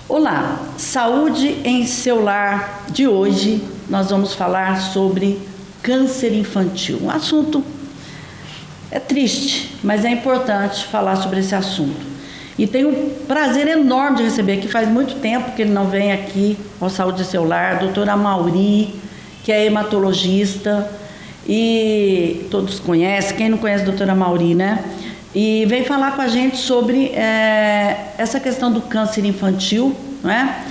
Olá, saúde em seu lar de hoje. Nós vamos falar sobre câncer infantil. Um assunto é triste, mas é importante falar sobre esse assunto. E tenho um prazer enorme de receber aqui, faz muito tempo que ele não vem aqui ao Saúde em seu lar, a doutora Amauri, que é hematologista, e todos conhecem, quem não conhece a doutora Amauri, né? E vem falar com a gente sobre essa questão do câncer infantil, né?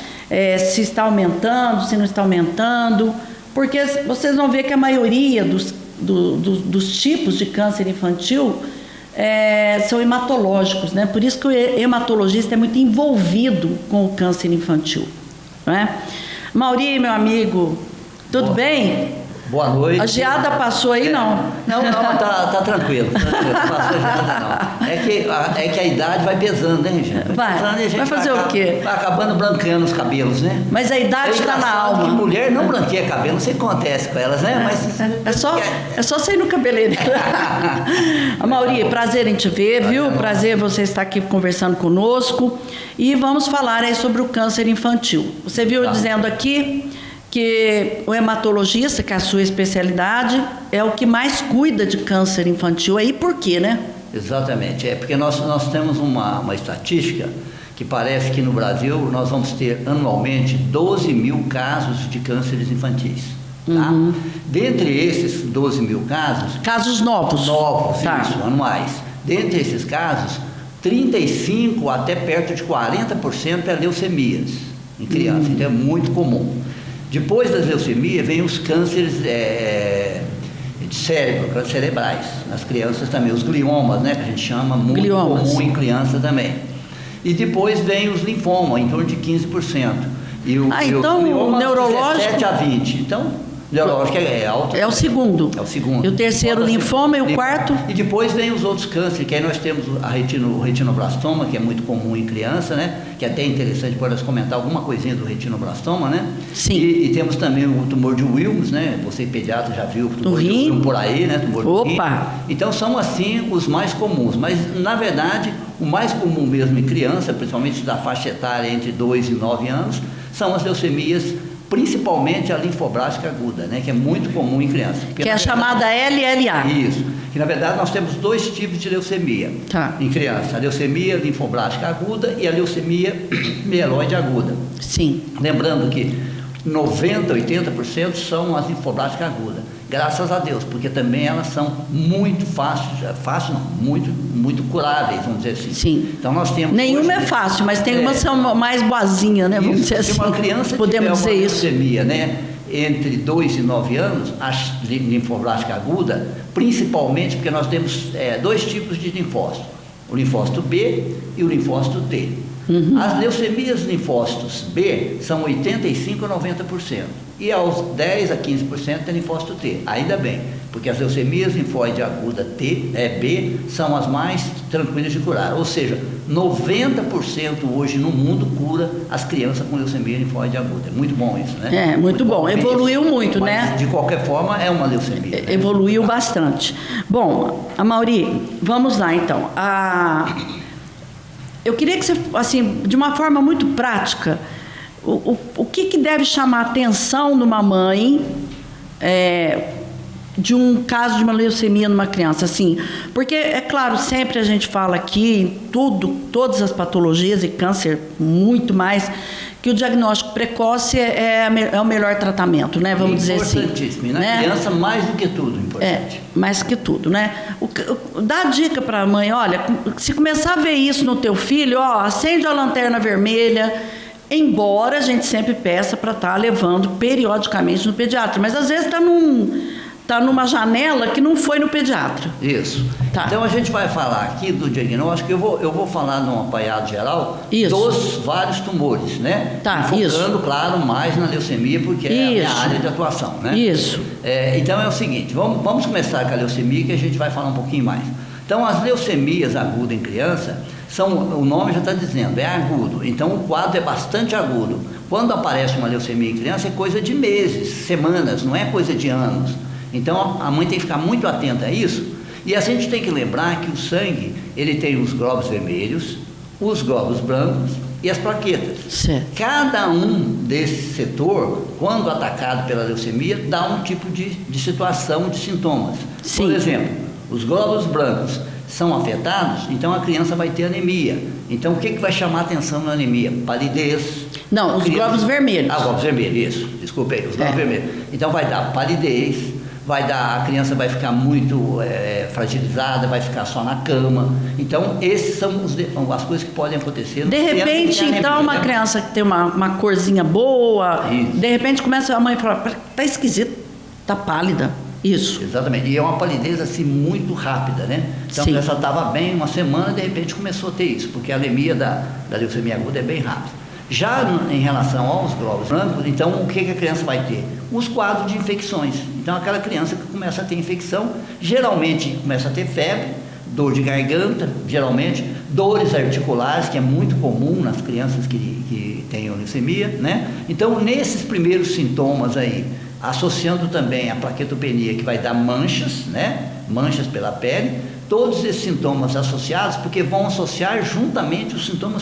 Se está aumentando, se não está aumentando, porque vocês vão ver que a maioria dos tipos de câncer infantil são hematológicos, né? Por isso que o hematologista é muito envolvido com o câncer infantil, né? Mauri, meu amigo, tudo bem? Boa noite. A geada passou aí, não? Não, tá tranquilo. Não passou geada, não. É que a idade vai pesando, né, gente? Vai fazer o quê? Vai acabando branqueando os cabelos, né? Mas a idade está na alma. Que mulher não branqueia cabelo, não sei o que acontece com elas, né? Mas é só sair no cabeleireiro. Mauri, prazer em te ver, viu? Prazer você estar aqui conversando conosco. E vamos falar aí sobre o câncer infantil. Você viu dizendo aqui que o hematologista, que é a sua especialidade, é o que mais cuida de câncer infantil. Aí por quê, né? Exatamente. É porque nós temos uma estatística que parece que no Brasil nós vamos ter anualmente 12 mil casos de cânceres infantis. Tá? Dentre esses 12 mil casos... Casos novos. Novos, tá. Isso, anuais. Dentre esses casos, 35% até perto de 40% é leucemias em criança. Então é muito comum. Depois das leucemias, vem os cânceres de cérebro, cânceres cerebrais. Nas crianças também, os gliomas, né, que a gente chama, muito comum em criança também. E depois vem os linfomas, em torno de 15%. Então o neurológico... 17 a 20%. Então, o neurológico é alto. É o segundo. É o segundo. E o terceiro, linfoma, e o quarto? E depois vem os outros cânceres, que aí nós temos o retinoblastoma, que é muito comum em criança, né? Que é até interessante para nós comentar alguma coisinha do retinoblastoma, né? Sim. E temos também o tumor de Wilms, né? Você pediatra já viu o tumor de Wilms por aí, né? Tumor do rim. Então são assim os mais comuns, mas na verdade o mais comum mesmo em criança, principalmente da faixa etária entre 2 e 9 anos, são as leucemias, principalmente a linfoblástica aguda, né, que é muito comum em criança. Que é a chamada LLA. Isso. Que na verdade nós temos dois tipos de leucemia em criança: a leucemia linfoblástica aguda e a leucemia mieloide aguda. Sim. Lembrando que 90%, 80% são as linfoblásticas agudas. Graças a Deus, porque também elas são muito muito curáveis, vamos dizer assim. Sim. Então nós temos... Nenhuma é fácil, mas tem umas que são mais boazinhas, né? Vamos dizer assim. Se uma criança podemos dizer uma isso. leucemia, né, entre 2 e 9 anos, a linfoblástica aguda, principalmente porque nós temos dois tipos de linfócito, o linfócito B e o linfócito T. As leucemias linfócitos B são 85% a 90%. E aos 10% a 15% é linfócito T. Ainda bem, porque as leucemias linfóide aguda B são as mais tranquilas de curar. Ou seja, 90% hoje no mundo cura as crianças com leucemia linfóide aguda. É muito bom isso, né? É, muito bom. Evoluiu muito, mas, né? De qualquer forma, é uma leucemia. Né? Evoluiu bastante. Bom, Amauri, vamos lá então. Eu queria que você, assim, de uma forma muito prática, o que deve chamar a atenção numa mãe de um caso de uma leucemia numa criança, assim? Porque, é claro, sempre a gente fala aqui, todas as patologias e câncer, muito mais, que o diagnóstico precoce é o melhor tratamento, né? Vamos dizer assim. Importantíssimo. E na criança, mais do que tudo, importante. Mais que tudo, né? Dá dica para a mãe, olha, se começar a ver isso no teu filho, acende a lanterna vermelha, embora a gente sempre peça para estar levando periodicamente no pediatra, mas às vezes está numa janela que não foi no pediatra. Isso. Tá. Então a gente vai falar aqui do diagnóstico, eu vou falar num apanhado geral dos vários tumores, né? Tá, focando, claro, mais na leucemia, porque é a minha área de atuação, né? Isso. Então é o seguinte, vamos começar com a leucemia, que a gente vai falar um pouquinho mais. Então as leucemias agudas em criança, o nome já está dizendo, é agudo, então o quadro é bastante agudo. Quando aparece uma leucemia em criança é coisa de meses, semanas, não é coisa de anos. Então a mãe tem que ficar muito atenta a isso. E a gente tem que lembrar que o sangue, ele tem os glóbulos vermelhos, os glóbulos brancos e as plaquetas. Certo. Cada um desse setor, quando atacado pela leucemia, dá um tipo de situação, de sintomas. Sim. Por exemplo, os glóbulos brancos são afetados, então a criança vai ter anemia. Então o que vai chamar a atenção na anemia? Palidez. Não, os glóbulos vermelhos. Ah, glóbulos vermelhos, isso. Desculpa aí, os glóbulos vermelhos. Então vai dar palidez, a criança vai ficar muito fragilizada, vai ficar só na cama. Então, esses são as coisas que podem acontecer. De repente, então, uma criança que tem uma corzinha boa, Isso. de repente começa a mãe a falar, tá esquisito, tá pálida. Isso. Exatamente. E é uma palidez assim muito rápida, né? Então a criança estava bem uma semana, de repente começou a ter isso, porque a anemia da leucemia aguda é bem rápida. Já em relação aos glóbulos brancos, então o que a criança vai ter? Os quadros de infecções. Então aquela criança que começa a ter infecção, geralmente começa a ter febre, dor de garganta, geralmente, dores articulares, que é muito comum nas crianças que têm leucemia, né? Então nesses primeiros sintomas aí, associando também a plaquetopenia, que vai dar manchas, né? Manchas pela pele, todos esses sintomas associados, porque vão associar juntamente os sintomas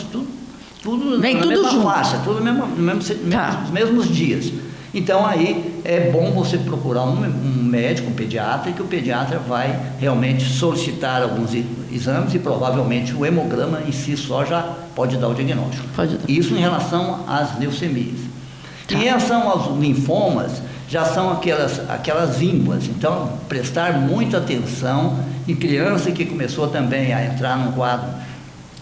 tudo Vem na tudo mesma junto. faixa, tudo nos mesmos dias. Então aí é bom você procurar um médico, um pediatra, que o pediatra vai realmente solicitar alguns exames e provavelmente o hemograma em si só já pode dar o diagnóstico. Pode dar. Isso em relação às leucemias. Tá. Em relação aos linfomas, já são aquelas ínguas. Então, prestar muita atenção em criança que começou também a entrar num quadro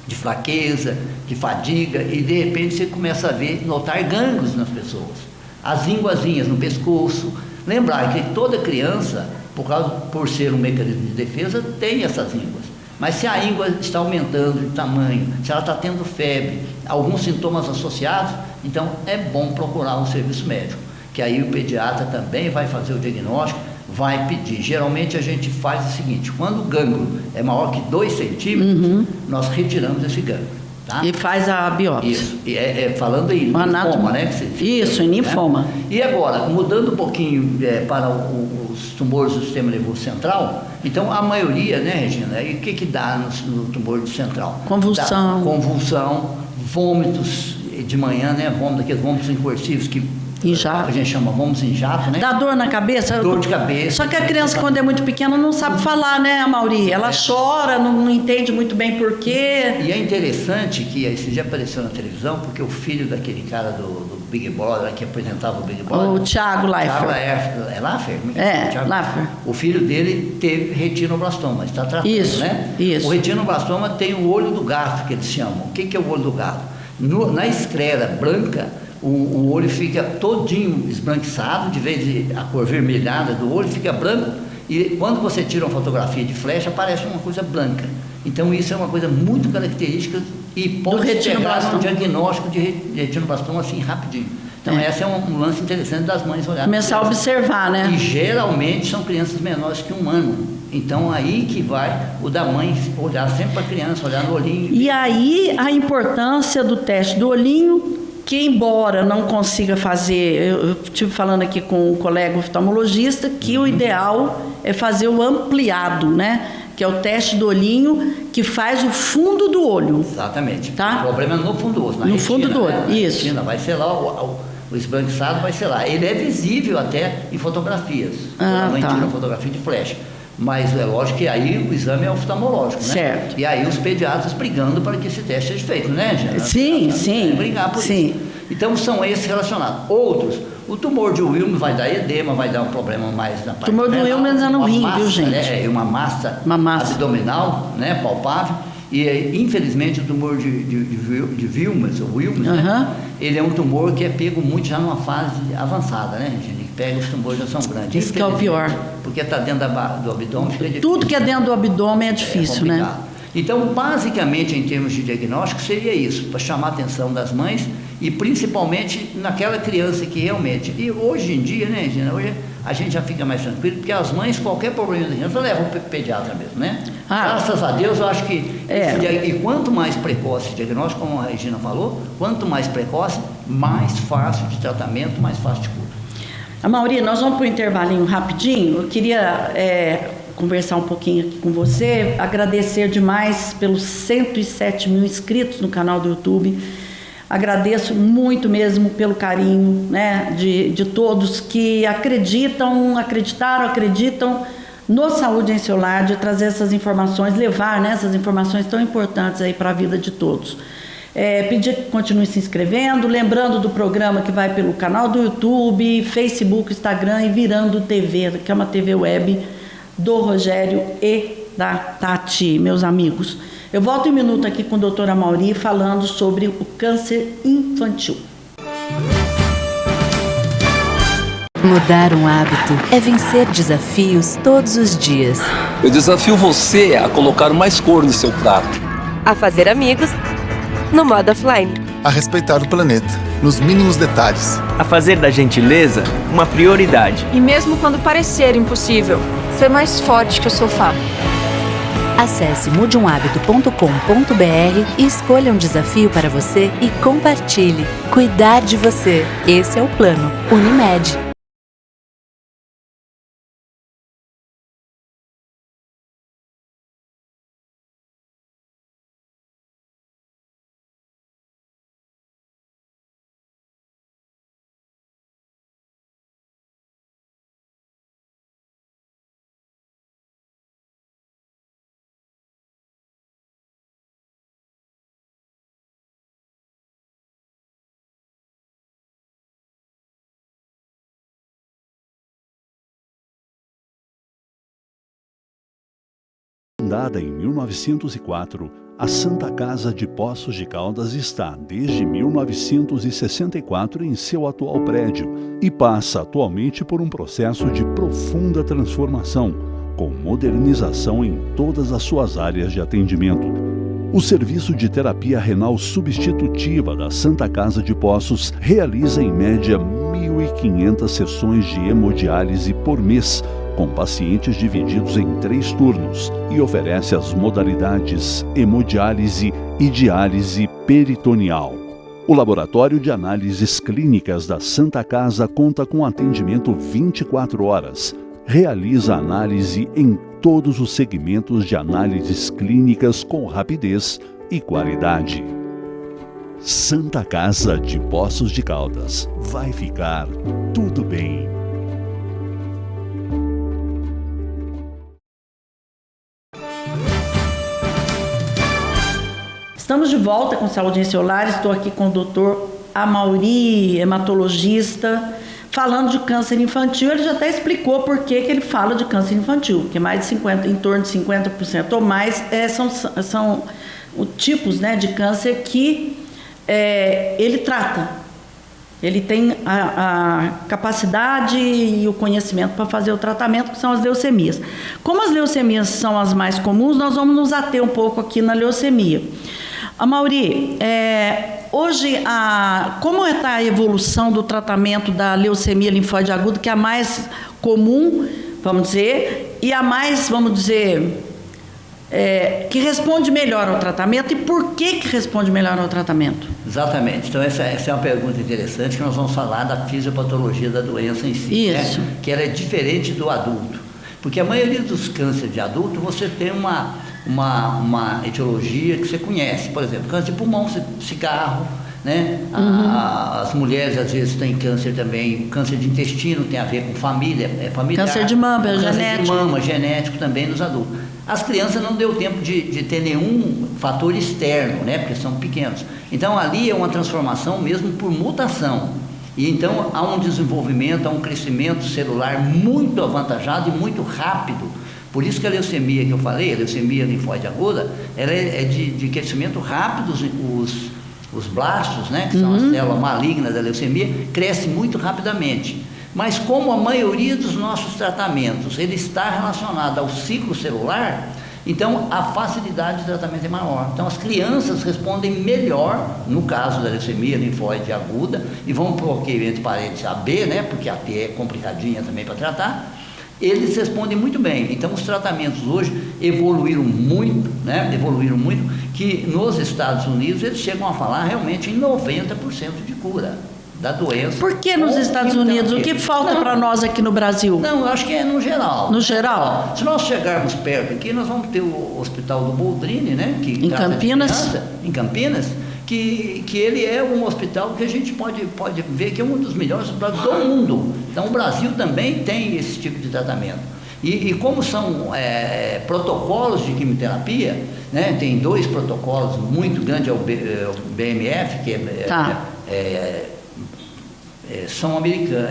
de fraqueza, de fadiga, e de repente você começa a notar gânglios nas pessoas. As ínguazinhas no pescoço. Lembrar que toda criança, por ser um mecanismo de defesa, tem essas ínguas. Mas se a íngua está aumentando de tamanho, se ela está tendo febre, alguns sintomas associados, então é bom procurar um serviço médico, que aí o pediatra também vai fazer o diagnóstico, vai pedir. Geralmente a gente faz o seguinte, quando o gânglio é maior que 2 centímetros, nós retiramos esse gânglio. Tá? E faz a biópsia. Isso, falando em linfoma, né? Isso, em linfoma. Né? E agora, mudando um pouquinho para os tumores do sistema nervoso central, então a maioria, né, Regina, e o que dá no tumor do central? Convulsão. Dá convulsão, vômitos de manhã, né? Aqueles vômitos incursivos que a gente chama vômitos em jato, né? Dá dor na cabeça? Dor de cabeça. Só que a criança, quando é muito pequena, não sabe falar, né, Amaury? Ela chora, não entende muito bem por quê. E é interessante que esse dia apareceu na televisão, porque o filho daquele cara do Big Brother, que apresentava o Big Brother... O Thiago Leifert. É Leifert? Leifert. O filho dele teve retinoblastoma, está tratando, isso, né? Isso. O retinoblastoma tem o olho do gato, que eles chamam. O que é o olho do gato? Na esclera branca, o olho fica todinho esbranquiçado, de vez de a cor vermelhada do olho fica branco, e quando você tira uma fotografia de flash, aparece uma coisa branca. Então isso é uma coisa muito característica e pode chegar no diagnóstico de retinoblastoma assim rapidinho. Então esse é um lance interessante das mães olharem. Começar a observar, né? E geralmente são crianças menores que 1 ano. Então aí que vai o da mãe olhar sempre para a criança, olhar no olhinho. E aí a importância do teste do olhinho, que embora não consiga fazer, eu estive falando aqui com um colega oftalmologista, que o ideal é fazer o ampliado, né? Que é o teste do olhinho, que faz o fundo do olho. Exatamente. Tá? O problema é no fundo do olho, na no retina, fundo do olho, né? isso. Retina, vai ser lá, o esbranquiçado vai ser lá. Ele é visível até em fotografias. Ah, a mãe tá. tira fotografia de flash. Mas é lógico que aí o exame é oftalmológico, né? Certo. E aí os pediatras brigando para que esse teste seja feito, né, Gina? Sim. Brigar por sim. isso. Então são esses relacionados. Outros, o tumor de Wilms vai dar edema, vai dar um problema mais na parte tumor do renal, Wilms é no rim, massa, viu, gente? Né? Uma massa abdominal, né, palpável. E infelizmente o tumor de Wilms, né? Ele é um tumor que é pego muito já numa fase avançada, né, gente? Pega os tumores já são grandes. Isso que é o pior. Porque está dentro do abdômen. Tudo que é dentro do abdômen é difícil, né? Então, basicamente, em termos de diagnóstico, seria isso, para chamar a atenção das mães e principalmente naquela criança que realmente... E hoje em dia, né, Gina, hoje a gente já fica mais tranquilo, porque as mães, qualquer problema da criança, levam para o pediatra mesmo, né? Graças a Deus, eu acho que... E quanto mais precoce o diagnóstico, como a Regina falou, quanto mais precoce, mais fácil de tratamento, mais fácil de cura. Amaury, nós vamos para o intervalinho rapidinho. Eu queria conversar um pouquinho aqui com você, agradecer demais pelos 107 mil inscritos no canal do YouTube. Agradeço muito mesmo pelo carinho, né, de todos que acreditam no Saúde em Seu Lar, de trazer essas informações, levar, né, essas informações tão importantes aí para a vida de todos. Pedir que continue se inscrevendo, lembrando do programa que vai pelo canal do YouTube, Facebook, Instagram e Virando TV, que é uma TV web do Rogério e da Tati, meus amigos. Eu volto em um minuto aqui com a doutora Mauri falando sobre o câncer infantil. Mudar um hábito é vencer desafios todos os dias. Eu desafio você a colocar mais cor no seu prato. A fazer amigos no modo offline. A respeitar o planeta, nos mínimos detalhes. A fazer da gentileza uma prioridade. E mesmo quando parecer impossível, ser mais forte que o sofá. Acesse mudeumhabito.com.br e escolha um desafio para você e compartilhe. Cuidar de você. Esse é o plano. Unimed. Fundada em 1904, a Santa Casa de Poços de Caldas está desde 1964 em seu atual prédio e passa atualmente por um processo de profunda transformação, com modernização em todas as suas áreas de atendimento. O serviço de terapia renal substitutiva da Santa Casa de Poços realiza em média 1.500 sessões de hemodiálise por mês, com pacientes divididos em 3 turnos, e oferece as modalidades hemodiálise e diálise peritoneal. O Laboratório de Análises Clínicas da Santa Casa conta com atendimento 24 horas. Realiza análise em todos os segmentos de análises clínicas com rapidez e qualidade. Santa Casa de Poços de Caldas. Vai ficar tudo bem. Estamos de volta com Saúde em Seu Lar. Estou aqui com o doutor Amauri, hematologista, falando de câncer infantil. Ele já até explicou por que ele fala de câncer infantil, porque mais de 50%, em torno de 50% ou mais são tipos, né, de câncer que ele trata. Ele tem a capacidade e o conhecimento para fazer o tratamento, que são as leucemias. Como as leucemias são as mais comuns, nós vamos nos ater um pouco aqui na leucemia. Amauri, hoje, como está a evolução do tratamento da leucemia linfóide aguda, que é a mais comum, vamos dizer, e a mais, vamos dizer, que responde melhor ao tratamento, e por que responde melhor ao tratamento? Exatamente. Então, essa é uma pergunta interessante, que nós vamos falar da fisiopatologia da doença em si. Isso. Né? Que ela é diferente do adulto. Porque a maioria dos cânceres de adulto, você tem uma etiologia que você conhece. Por exemplo, câncer de pulmão, cigarro, né? As mulheres às vezes têm câncer também, câncer de intestino tem a ver com família, familiar. Câncer de mama, câncer genético. de mama, genético também nos adultos. As crianças não deu tempo de ter nenhum fator externo, né? Porque são pequenos. Então ali é uma transformação mesmo por mutação. E então há um desenvolvimento, há um crescimento celular muito avantajado e muito rápido. Por isso que a leucemia que eu falei, a leucemia linfóide aguda, ela é de crescimento rápido. Os blastos, né, que são as células malignas da leucemia, crescem muito rapidamente. Mas como a maioria dos nossos tratamentos ele está relacionado ao ciclo celular, então a facilidade de tratamento é maior. Então as crianças respondem melhor no caso da leucemia linfóide aguda, e vamos pôr aqui entre parênteses a B, né, porque a T é complicadinha também para tratar. Eles respondem muito bem. Então os tratamentos hoje evoluíram muito, né, que nos Estados Unidos eles chegam a falar realmente em 90% de cura. da doença. Por que nos Estados Unidos? O que falta para nós aqui no Brasil? Não, eu acho que é no geral. No geral? Se nós chegarmos perto aqui, nós vamos ter o Hospital do Boldrini, né? Que em Campinas? Em Campinas, que ele é um hospital que a gente pode ver que é um dos melhores hospitais do mundo. Então, o Brasil também tem esse tipo de tratamento. E como são protocolos de quimioterapia, né? Tem 2 protocolos muito grandes, é o BMF, que são americanos,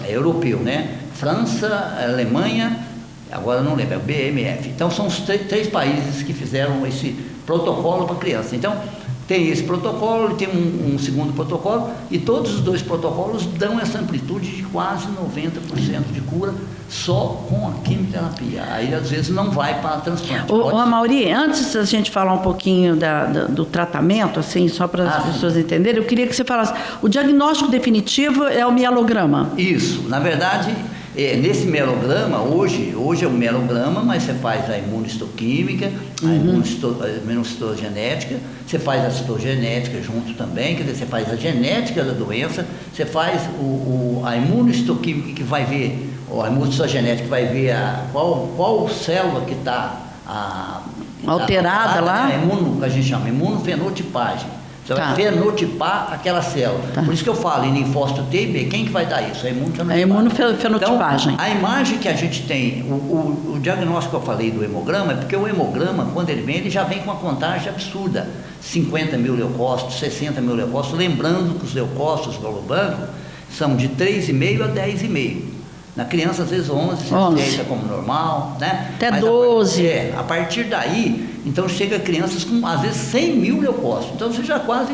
europeu, né? França, Alemanha, agora não lembro, é o BMF. Então, são os 3 países que fizeram esse protocolo para criança. Então, tem esse protocolo, tem um segundo protocolo, e todos os 2 protocolos dão essa amplitude de quase 90% de cura só com a quimioterapia. Aí, às vezes, não vai para transplante. Ô, Amaury, antes da gente falar um pouquinho do tratamento, assim, só para as pessoas entenderem, eu queria que você falasse, o diagnóstico definitivo é o mielograma? Isso, na verdade, nesse mielograma, hoje é um mielograma, mas você faz a imunistoquímica, a imunocitogenética, você faz a citogenética junto também, quer dizer, você faz a genética da doença, você faz a imunistoquímica que vai ver, ou a imunocitogenética que vai ver qual célula que está alterada lá, né? Que a gente chama imunofenotipagem. Você vai fenotipar aquela célula. Por isso que eu falo em linfócito T e B, quem que vai dar isso? É a imunofenotipagem. Então, a imagem que a gente tem, o diagnóstico que eu falei do hemograma, é porque o hemograma, quando ele já vem com uma contagem absurda. 50 mil leucócitos, 60 mil leucócitos, lembrando que os leucócitos glóbulo branco são de 3,5 a 10,5. Na criança, às vezes, 11, se aceita como normal, né? Até 12. A partir daí, então chega crianças com, às vezes, 100 mil leucócitos. Então, você já quase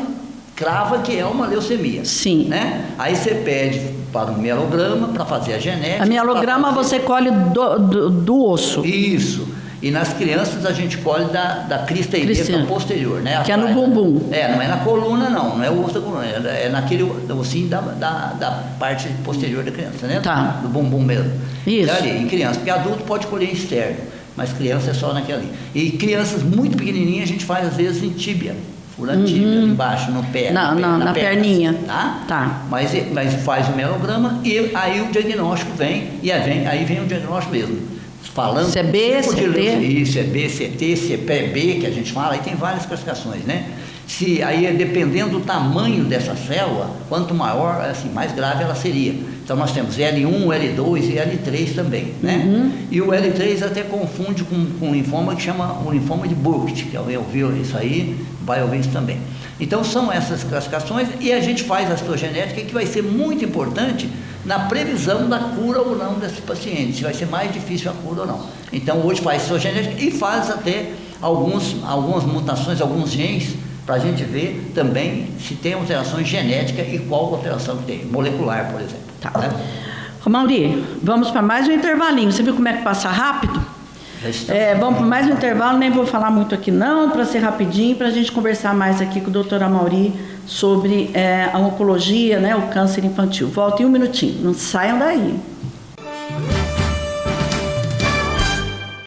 crava que é uma leucemia. Sim. Né? Aí você pede para um mielograma para fazer a genética. A mielograma você colhe do osso. Isso. E nas crianças a gente colhe da crista ilíaca posterior, né? Que é no bumbum. Não é na coluna, não é o osso da coluna, é naquele ossinho da parte posterior da criança, né? Tá. Do bumbum mesmo. Isso. Ali, em criança, porque adulto pode colher externo, mas criança é só naquela ali. E crianças muito pequenininhas a gente faz às vezes em tíbia, furando tíbia, embaixo, no pé. Na perninha. Tá? Mas faz o mielograma e aí o diagnóstico vem, e aí vem o diagnóstico mesmo. Falando se é B, se é T. Isso, é B, se é T, se é B, que a gente fala, aí tem várias classificações, né? Aí, dependendo do tamanho dessa célula, quanto maior, assim, mais grave ela seria. Então, nós temos L1, L2 e L3 também, né? E o L3 até confunde com um linfoma que chama o linfoma de Burkitt, que alguém ouviu isso aí, vai ouvir isso também. Então, são essas classificações e a gente faz a citogenética, que vai ser muito importante na previsão da cura ou não desses pacientes, se vai ser mais difícil a cura ou não. Então, hoje faz citogenética e faz até algumas mutações, alguns genes, para a gente ver também se tem alterações genéticas e qual alteração tem, molecular, por exemplo. Tá. Né? Mauri, vamos para mais um intervalinho. Você viu como é que passa rápido? Vamos para mais um intervalo, nem vou falar muito aqui não, para ser rapidinho, para a gente conversar mais aqui com o doutor Amaury sobre a oncologia, né, o câncer infantil. Volta em um minutinho, não saiam daí.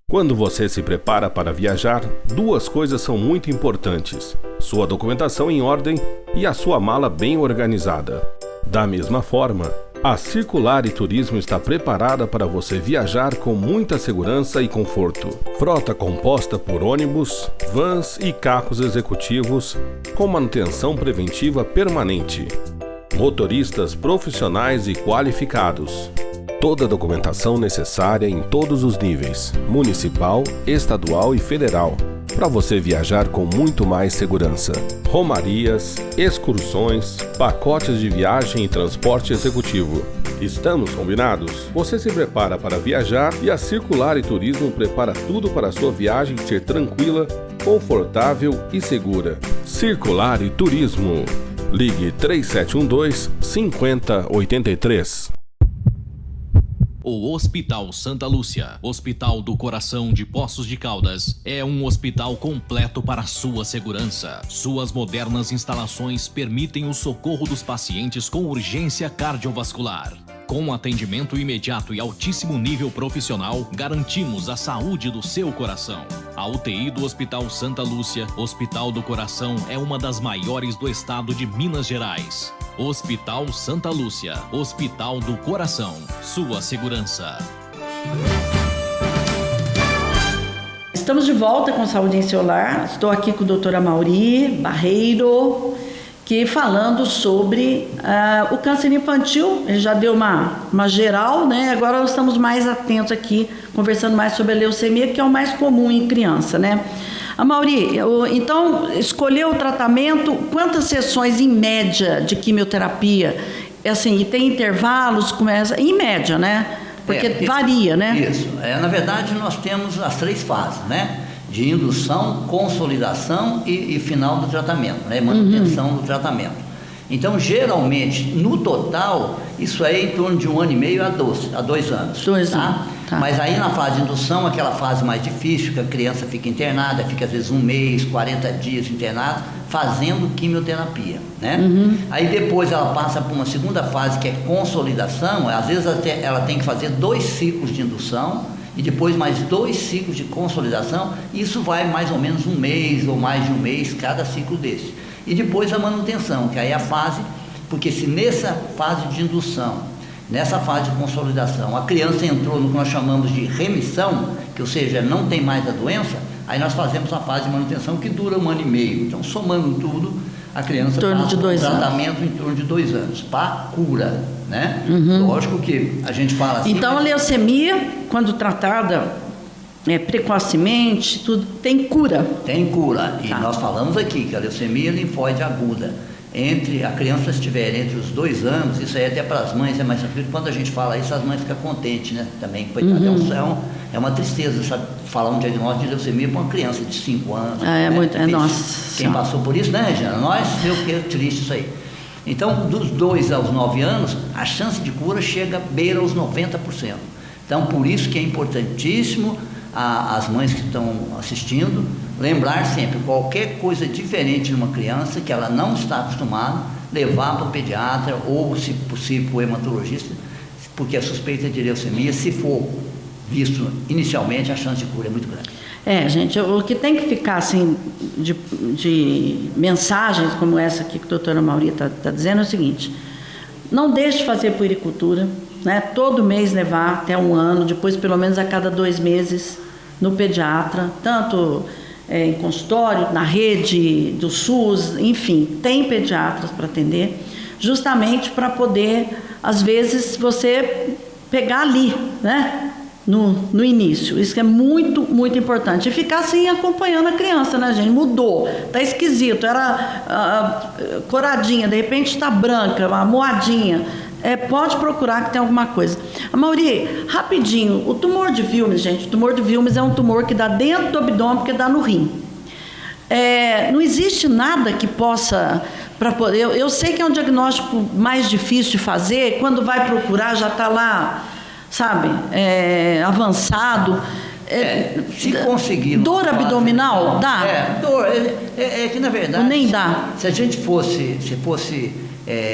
Quando você se prepara para viajar, 2 coisas são muito importantes: sua documentação em ordem e a sua mala bem organizada. Da mesma forma, a Circular Turismo está preparada para você viajar com muita segurança e conforto. Frota composta por ônibus, vans e carros executivos com manutenção preventiva permanente. Motoristas profissionais e qualificados. Toda a documentação necessária em todos os níveis, municipal, estadual e federal, para você viajar com muito mais segurança. Romarias, excursões, pacotes de viagem e transporte executivo. Estamos combinados? Você se prepara para viajar e a Circular Turismo prepara tudo para a sua viagem ser tranquila, confortável e segura. Circular Turismo. Ligue 3712-5083. O Hospital Santa Lúcia, Hospital do Coração de Poços de Caldas, é um hospital completo para sua segurança. Suas modernas instalações permitem o socorro dos pacientes com urgência cardiovascular. Com atendimento imediato e altíssimo nível profissional, garantimos a saúde do seu coração. A UTI do Hospital Santa Lúcia, Hospital do Coração, é uma das maiores do estado de Minas Gerais. Hospital Santa Lúcia, Hospital do Coração, sua segurança. Estamos de volta com Saúde em Seu Lar. Estou aqui com a doutora Amauri Barreiro, que falando sobre o câncer infantil. Ele já deu uma geral, né? Agora nós estamos mais atentos aqui, conversando mais sobre a leucemia, que é o mais comum em criança, né? Amauri, então, escolheu o tratamento, quantas sessões em média de quimioterapia? Assim, e tem intervalos, começa, em média, né? Porque varia, né? Isso. Na verdade, nós temos as 3 fases, né? De indução, consolidação e final do tratamento, né? Manutenção do tratamento. Então, geralmente, no total, isso é em torno de 1 ano e meio a 2 anos. 2 anos. Tá. Mas aí na fase de indução, aquela fase mais difícil, que a criança fica internada, fica às vezes 1 mês, 40 dias internada, fazendo quimioterapia, né? Aí depois ela passa por uma segunda fase, que é consolidação. Às vezes ela tem que fazer 2 ciclos de indução e depois mais 2 ciclos de consolidação. Isso vai mais ou menos 1 mês ou mais de 1 mês cada ciclo desse. E depois a manutenção, que aí é a fase, porque se nessa fase de indução, nessa fase de consolidação, a criança entrou no que nós chamamos de remissão, que ou seja, não tem mais a doença, aí nós fazemos a fase de manutenção que dura 1 ano e meio. Então, somando tudo, a criança passa um tratamento em torno de 2 anos, para cura, né? Lógico que a gente fala assim... Então, a leucemia, quando tratada precocemente, tudo tem cura? Tem cura. E nós falamos aqui que a leucemia linfóide aguda, entre a criança estiver entre os 2 anos, isso aí até para as mães é mais tranquilo. Quando a gente fala isso, as mães ficam contentes, né? Também, coitado, é uma tristeza, sabe, falar um diagnóstico de leucemia para uma criança de 5 anos. É muito, nossa. Quem passou por isso, né, Regina? Nós, que é triste isso aí. Então, dos 2 aos 9 anos, a chance de cura chega beira aos 90%. Então, por isso que é importantíssimo as mães que estão assistindo lembrar sempre, qualquer coisa diferente numa criança que ela não está acostumada, levar para o pediatra ou, se possível, para o hematologista, porque a suspeita de leucemia, se for visto inicialmente, a chance de cura é muito grande. Gente, o que tem que ficar assim de mensagens como essa aqui que a doutora Amauri está dizendo é o seguinte: não deixe de fazer puericultura, né? Todo mês levar até 1 ano, depois pelo menos a cada 2 meses no pediatra, tanto em consultório, na rede do SUS, enfim, tem pediatras para atender, justamente para poder, às vezes, você pegar ali, né? No início. Isso é muito, muito importante. E ficar assim acompanhando a criança, né, gente? Mudou, tá esquisito, era coradinha, de repente está branca, uma moadinha. Pode procurar que tem alguma coisa. Amauri, rapidinho, o tumor de Wilms, gente, o tumor de Wilms é um tumor que dá dentro do abdômen, porque dá no rim. Não existe nada que possa... Eu sei que é um diagnóstico mais difícil de fazer, quando vai procurar já está lá, sabe, avançado. Se conseguir... Dor abdominal, dá? Dor. Que na verdade... Nem dá. Se a gente fosse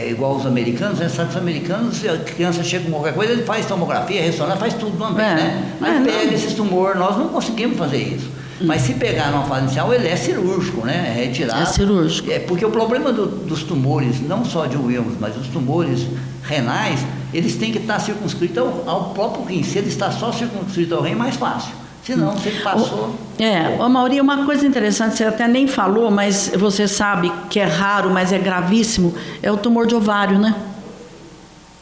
igual os americanos, né? Sabe, os americanos, se a criança chega com qualquer coisa, ele faz tomografia, ressonância, faz tudo de uma vez, né? Aí pega esses tumores, nós não conseguimos fazer isso. Mas se pegar numa fase inicial, ele é cirúrgico, né? É retirado. É cirúrgico. Porque o problema dos tumores, não só de Wilms, mas os tumores renais, eles têm que estar circunscritos ao próprio rim. Se ele está só circunscrito ao rim, é mais fácil. Se não, se ele passou... Mauri, uma coisa interessante, você até nem falou, mas você sabe que é raro, mas é gravíssimo, é o tumor de ovário, né?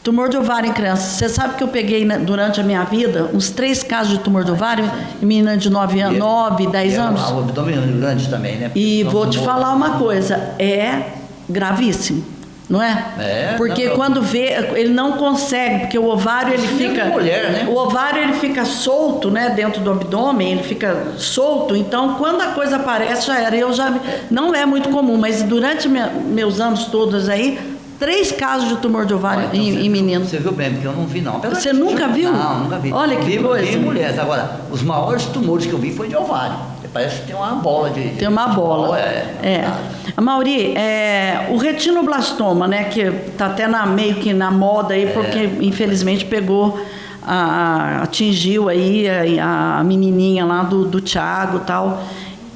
Tumor de ovário em criança. Você sabe que eu peguei, durante a minha vida, uns 3 casos de tumor de ovário em menina de 9 anos, 9, 10 anos. O abdômen grande também, né? E vou te falar uma coisa, é gravíssimo. Não é? Porque quando vê, ele não consegue, porque o ovário ele fica... mulher, né? O ovário ele fica solto, né? Dentro do abdômen, ele fica solto. Então, quando a coisa aparece, já era. Não é muito comum, mas durante meus anos todos aí, 3 casos de tumor de ovário em meninos. Você viu bem, porque eu não vi, não. Você nunca viu? Não, nunca vi. Olha que coisa. Vi mulheres. Agora, os maiores tumores que eu vi foi de ovário. Parece que tem uma bola de... Tem uma bola. Amauri, o retinoblastoma, né, que está até meio que na moda aí, porque infelizmente pegou, atingiu aí a menininha lá do Thiago e tal.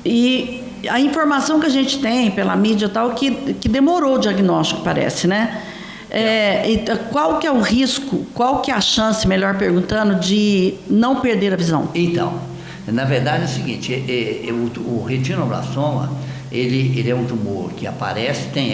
E a informação que a gente tem pela mídia e tal, que demorou o diagnóstico, parece, né? Então, qual que é o risco, qual que é a chance, melhor perguntando, de não perder a visão? Então, na verdade é o seguinte, o retinoblastoma, ele é um tumor que aparece, tem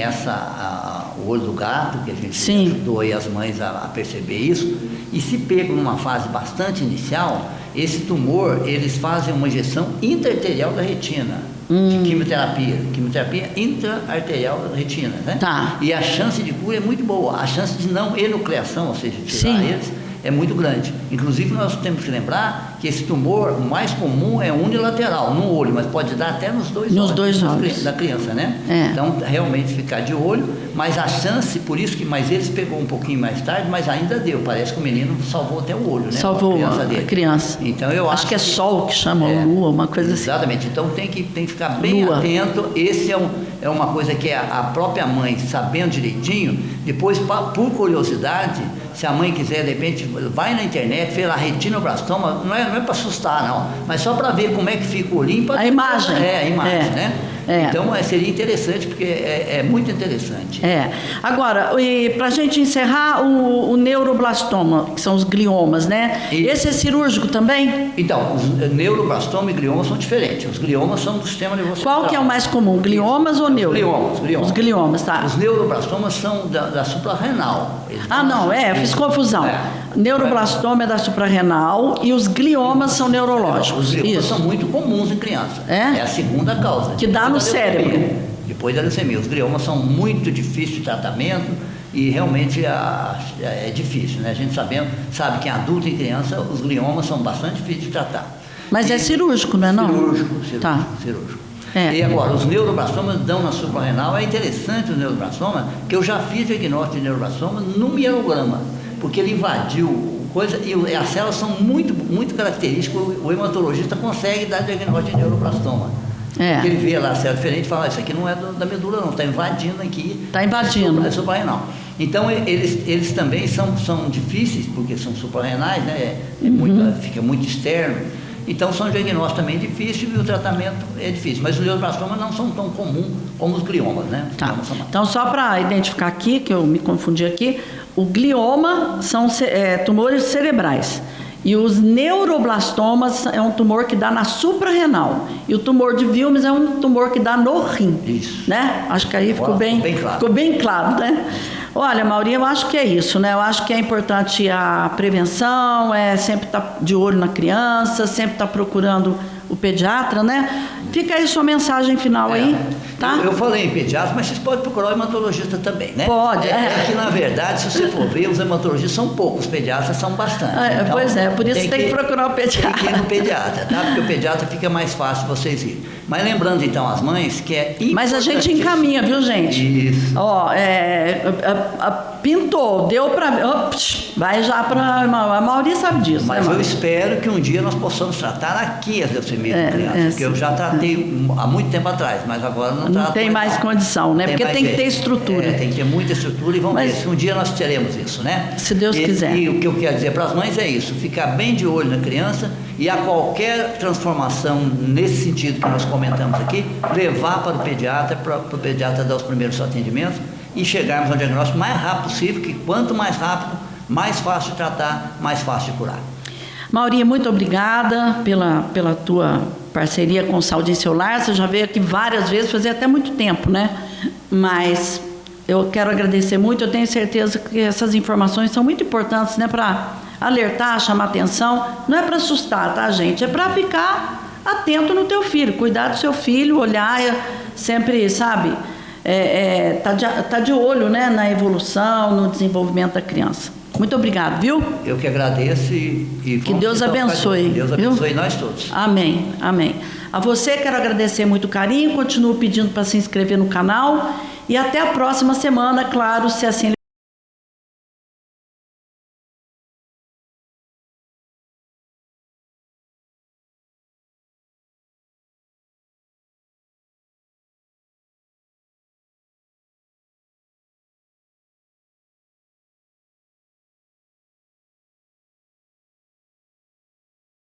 o olho do gato, que a gente ajudou aí as mães a perceber isso, e se pega numa fase bastante inicial, esse tumor, eles fazem uma injeção intraarterial da retina, de quimioterapia intraarterial da retina, né? Tá. E a chance de cura é muito boa, a chance de não enucleação, ou seja, tirar eles, é muito grande. Inclusive, nós temos que lembrar que esse tumor, o mais comum é unilateral, no olho, mas pode dar até nos dois olhos. Nos dois olhos. Da criança, né? Então, realmente ficar de olho, mas a chance, por isso que, mas eles pegou um pouquinho mais tarde, mas ainda deu. Parece que o menino salvou até o olho, né? Salvou a criança. Então, eu acho que é sol que chama, lua, uma coisa assim. Exatamente. Então, tem que ficar bem atento. Esse é uma coisa que a própria mãe, sabendo direitinho, depois, por curiosidade, se a mãe quiser, de repente, vai na internet, vê lá retinoblastoma, não é para assustar, não, mas só para ver como é que fica o olhinho. A imagem. A imagem, né? Então, seria interessante, porque é muito interessante. Agora, para a gente encerrar, o neuroblastoma, que são os gliomas, né? Esse é cirúrgico também? Então, os neuroblastoma e gliomas são diferentes. Os gliomas são do sistema nervoso central. Qual que é o mais comum, gliomas ou neuro? Gliomas. Os gliomas, tá. Os neuroblastomas são da suprarrenal. Fiz confusão. Neuroblastoma é da suprarrenal e os gliomas são neurológicos. Os gliomas são muito comuns em criança. É a segunda causa. Que dá no cérebro. Depois da leucemia. Os gliomas são muito difíceis de tratamento e realmente é difícil, né? A gente sabe que em adulto e criança os gliomas são bastante difíceis de tratar. Mas é cirúrgico, não é não? Cirúrgico. E agora, os neuroblastomas dão na suprarrenal. É interessante o neuroblastoma, que eu já fiz diagnóstico de neuroblastoma no mielograma, porque ele invadiu coisa e as células são muito, muito características. O hematologista consegue dar diagnóstico de neuroblastoma. Porque ele vê lá a célula diferente e fala, isso aqui não é da medula não, está invadindo aqui. Está invadindo. É suprarrenal. Então, eles também são difíceis, porque são suprarrenais, né? Fica muito externo. Então, são diagnósticos também difíceis e o tratamento é difícil. Mas os neuroblastomas não são tão comuns como os gliomas, né? Então, só para identificar aqui, que eu me confundi aqui, o glioma são tumores cerebrais. E os neuroblastomas é um tumor que dá na suprarrenal. E o tumor de Wilms é um tumor que dá no rim. Isso. Né? Acho que aí ficou bem claro, né? Olha, Mauri, eu acho que é isso, né? Eu acho que é importante a prevenção, sempre estar de olho na criança, sempre estar procurando o pediatra, né? Fica aí sua mensagem final aí, tá? Eu falei em pediatra, mas vocês podem procurar o hematologista também, né? Pode. É que, na verdade, se você for ver, os hematologistas são poucos, os pediatras são bastante. Então, pois é, por isso tem que procurar o pediatra. Tem que ir no pediatra, tá? Porque o pediatra fica mais fácil vocês irem. Mas lembrando, então, as mães, que é importante. Mas a gente encaminha, viu, gente? Isso. Ó, pintou, deu para... vai já para... A Mauri sabe disso. Mas né, eu espero que um dia nós possamos tratar aqui as leucemias de crianças, porque eu já tratei há muito tempo atrás, mas agora não trato. Não tem mais condição, né? Porque tem que ter estrutura. Tem que ter muita estrutura e vamos ver se um dia nós teremos isso, né? Se Deus quiser. E o que eu quero dizer para as mães é isso, ficar bem de olho na criança e a qualquer transformação nesse sentido que nós comentamos aqui, levar para o pediatra dar os primeiros atendimentos e chegarmos ao diagnóstico o mais rápido possível, que quanto mais rápido, mais fácil de tratar, mais fácil de curar. Mauri, muito obrigada pela tua parceria com Saúde em Seu Lar. Você já veio aqui várias vezes, fazia até muito tempo, né? Mas eu quero agradecer muito, eu tenho certeza que essas informações são muito importantes, né? Para alertar, chamar atenção, não é para assustar, tá, gente? É para ficar atento no teu filho, cuidar do seu filho, olhar, sempre, sabe, tá de olho, né, na evolução, no desenvolvimento da criança. Muito obrigado, viu? Eu que agradeço e que Deus abençoe. Deus abençoe nós todos. Amém, amém. A você quero agradecer muito o carinho, continuo pedindo para se inscrever no canal e até a próxima semana, claro, se assim